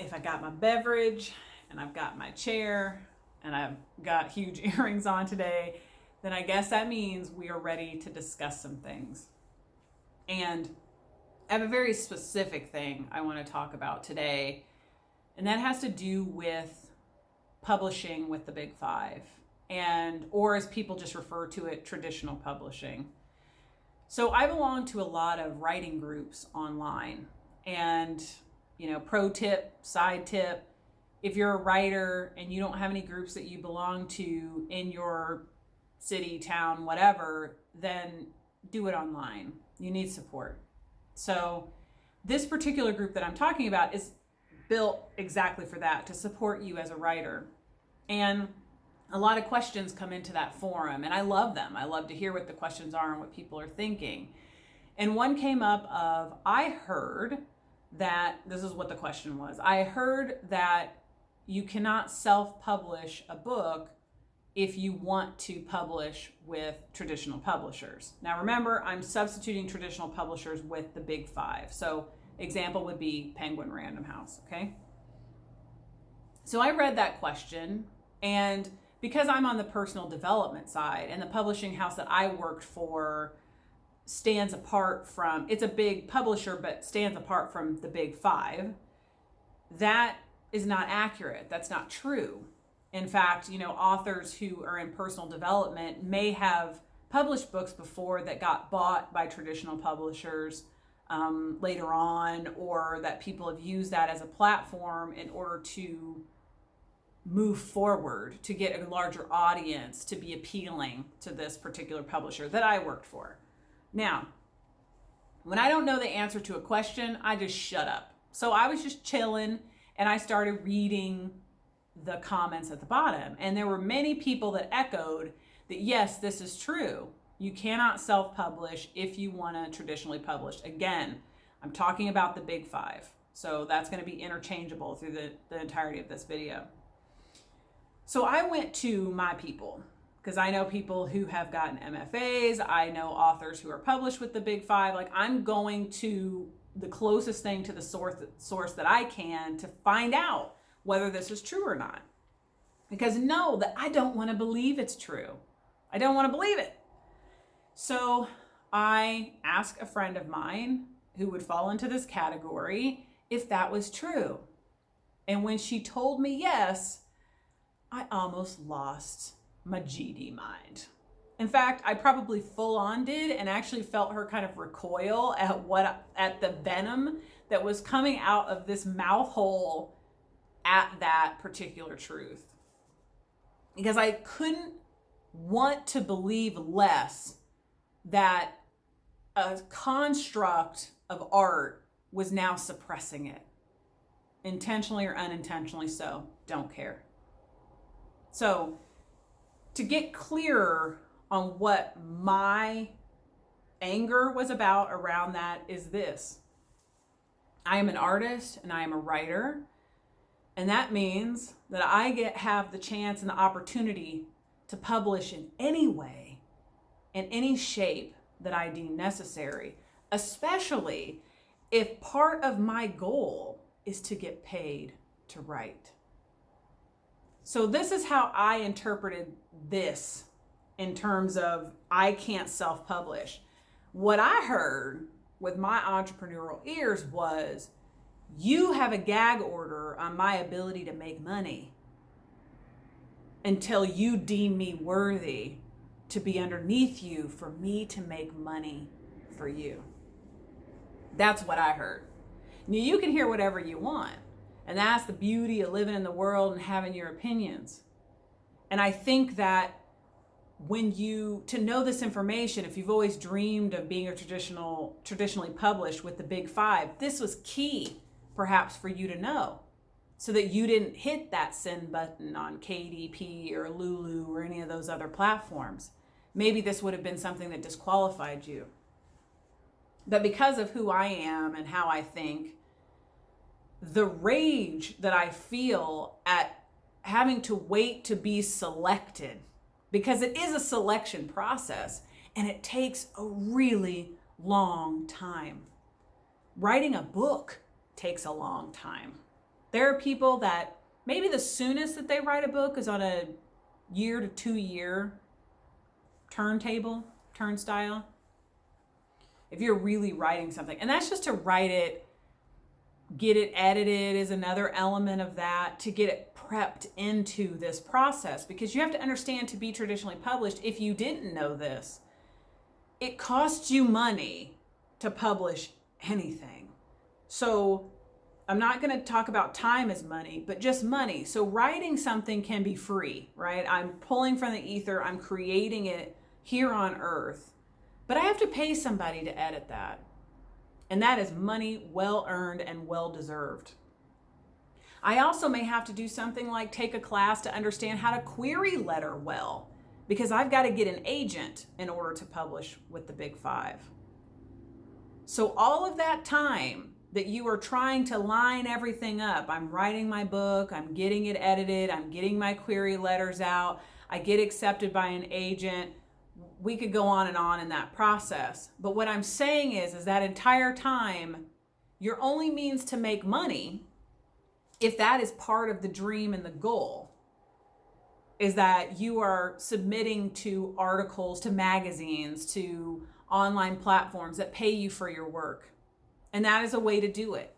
if I got my beverage and I've got my chair and I've got huge earrings on today, then I guess that means we are ready to discuss some things. And I have a very specific thing I want to talk about today, and that has to do with publishing with the Big Five, or as people just refer to it, traditional publishing. So I belong to a lot of writing groups online, and pro tip, side tip, if you're a writer and you don't have any groups that you belong to in your city, town, whatever, then do it online. You need support. So this particular group that I'm talking about is built exactly for that, to support you as a writer. And a lot of questions come into that forum, and I love them. I love to hear what the questions are and what people are thinking. And one came up of, I heard that, this is what the question was, I heard that you cannot self-publish a book if you want to publish with traditional publishers. Now remember, I'm substituting traditional publishers with the Big Five. So example would be Penguin Random House, okay? So I read that question, and because I'm on the personal development side, and the publishing house that I worked for stands apart from, it's a big publisher, but stands apart from the Big Five, that is not accurate. That's not true. In fact, authors who are in personal development may have published books before that got bought by traditional publishers later on, or that people have used that as a platform in order to move forward, to get a larger audience, to be appealing to this particular publisher that I worked for. Now, when I don't know the answer to a question, I just shut up. So I was just chilling, and I started reading the comments at the bottom. And there were many people that echoed that, yes, this is true. You cannot self-publish if you want to traditionally publish. Again, I'm talking about the Big Five. So that's going to be interchangeable through the entirety of this video. So I went to my people, because I know people who have gotten MFAs. I know authors who are published with the Big Five. Like, I'm going to the closest thing to the source that I can to find out whether this is true or not. Because know that I don't want to believe it's true. I don't want to believe it. So I asked a friend of mine who would fall into this category if that was true. And when she told me yes, I almost lost my GD mind. In fact, I probably full on did, and actually felt her kind of recoil at the venom that was coming out of this mouth hole at that particular truth. Because I couldn't want to believe less that a construct of art was now suppressing it. Intentionally or unintentionally so, don't care. So, to get clearer on what my anger was about around that is this. I am an artist and I am a writer. And that means that I have the chance and the opportunity to publish in any way, in any shape that I deem necessary, especially if part of my goal is to get paid to write. So this is how I interpreted this in terms of I can't self-publish. What I heard with my entrepreneurial ears was, you have a gag order on my ability to make money until you deem me worthy to be underneath you for me to make money for you. That's what I heard. Now, you can hear whatever you want, and that's the beauty of living in the world and having your opinions. And I think that to know this information, if you've always dreamed of being traditionally published with the Big Five, this was key perhaps for you to know, so that you didn't hit that send button on KDP or Lulu or any of those other platforms. Maybe this would have been something that disqualified you. But because of who I am and how I think, the rage that I feel at having to wait to be selected, because it is a selection process and it takes a really long time. Writing a book takes a long time. There are people that maybe the soonest that they write a book is on a 1 to 2 year turnstile. If you're really writing something, and that's just to write it, get it edited is another element of that, to get it prepped into this process, because you have to understand, to be traditionally published, if you didn't know this, it costs you money to publish anything. So I'm not going to talk about time as money, but just money. So writing something can be free, right? I'm pulling from the ether, I'm creating it here on earth, but I have to pay somebody to edit that. And that is money well earned and well deserved. I also may have to do something like take a class to understand how to query letter well, because I've got to get an agent in order to publish with the Big Five. So all of that time that you are trying to line everything up, I'm writing my book, I'm getting it edited, I'm getting my query letters out, I get accepted by an agent. We could go on in that process. But what I'm saying is that entire time, your only means to make money, if that is part of the dream and the goal, is that you are submitting to articles, to magazines, to online platforms that pay you for your work. And that is a way to do it.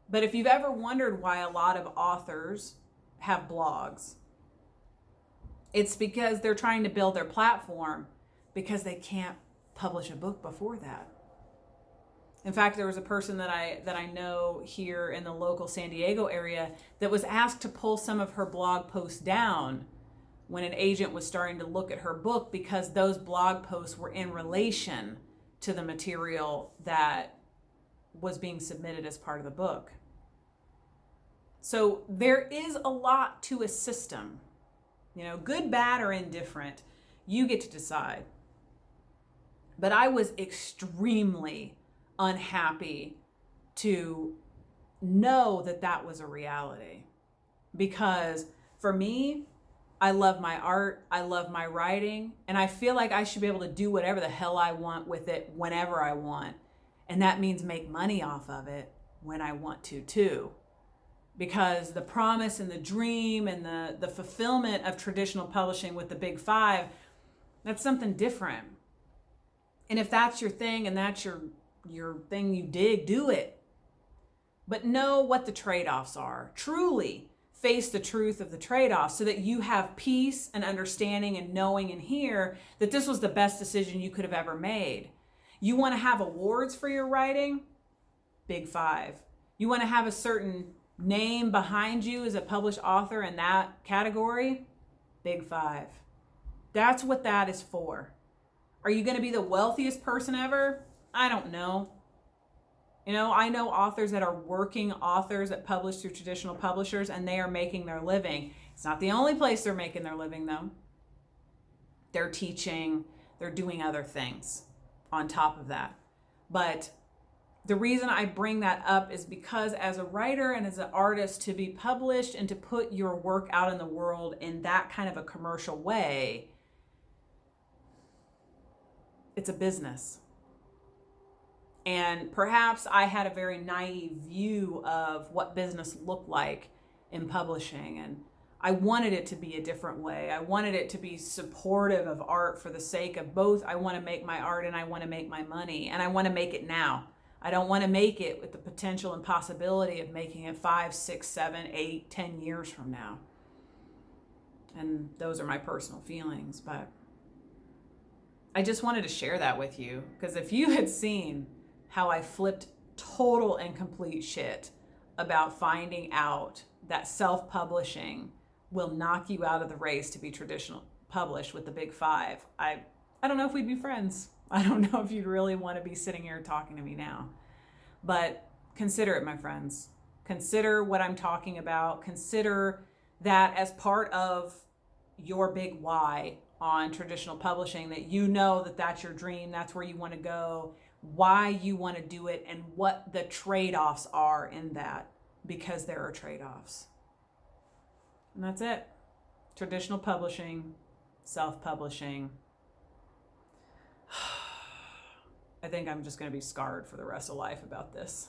But if you've ever wondered why a lot of authors have blogs, it's because they're trying to build their platform, because they can't publish a book before that. In fact, there was a person that I know here in the local San Diego area that was asked to pull some of her blog posts down when an agent was starting to look at her book, because those blog posts were in relation to the material that was being submitted as part of the book. So there is a lot to a system. Good, bad, or indifferent, you get to decide. But I was extremely unhappy to know that that was a reality, because for me, I love my art, I love my writing, and I feel like I should be able to do whatever the hell I want with it whenever I want. And that means make money off of it when I want to too. Because the promise and the dream and the fulfillment of traditional publishing with the Big Five, that's something different. And if that's your thing and that's your thing you dig, do it. But know what the trade-offs are. Truly face the truth of the trade-offs, so that you have peace and understanding and knowing in here that this was the best decision you could have ever made. You want to have awards for your writing? Big Five. You want to have a certain name behind you as a published author in that category? Big Five. That's what that is for. Are you going to be the wealthiest person ever? I don't know. I know authors that are working authors that publish through traditional publishers, and they are making their living. It's not the only place they're making their living, though. They're teaching, they're doing other things on top of that. But the reason I bring that up is because as a writer and as an artist, to be published and to put your work out in the world in that kind of a commercial way, it's a business. And perhaps I had a very naive view of what business looked like in publishing. And I wanted it to be a different way. I wanted it to be supportive of art for the sake of both. I want to make my art and I want to make my money. And I want to make it now. I don't want to make it with the potential and possibility of making it 5, 6, 7, 8, 10 years from now. And those are my personal feelings. But I just wanted to share that with you, because if you had seen how I flipped total and complete shit about finding out that self-publishing will knock you out of the race to be traditional published with the Big Five, I don't know if we'd be friends. I don't know if you'd really want to be sitting here talking to me now. But consider it, my friends. Consider what I'm talking about. Consider that as part of your big why on traditional publishing, that you know that that's your dream, that's where you want to go, why you want to do it, and what the trade-offs are in that, because there are trade-offs. And that's it. Traditional publishing, self-publishing. I think I'm just going to be scarred for the rest of life about this.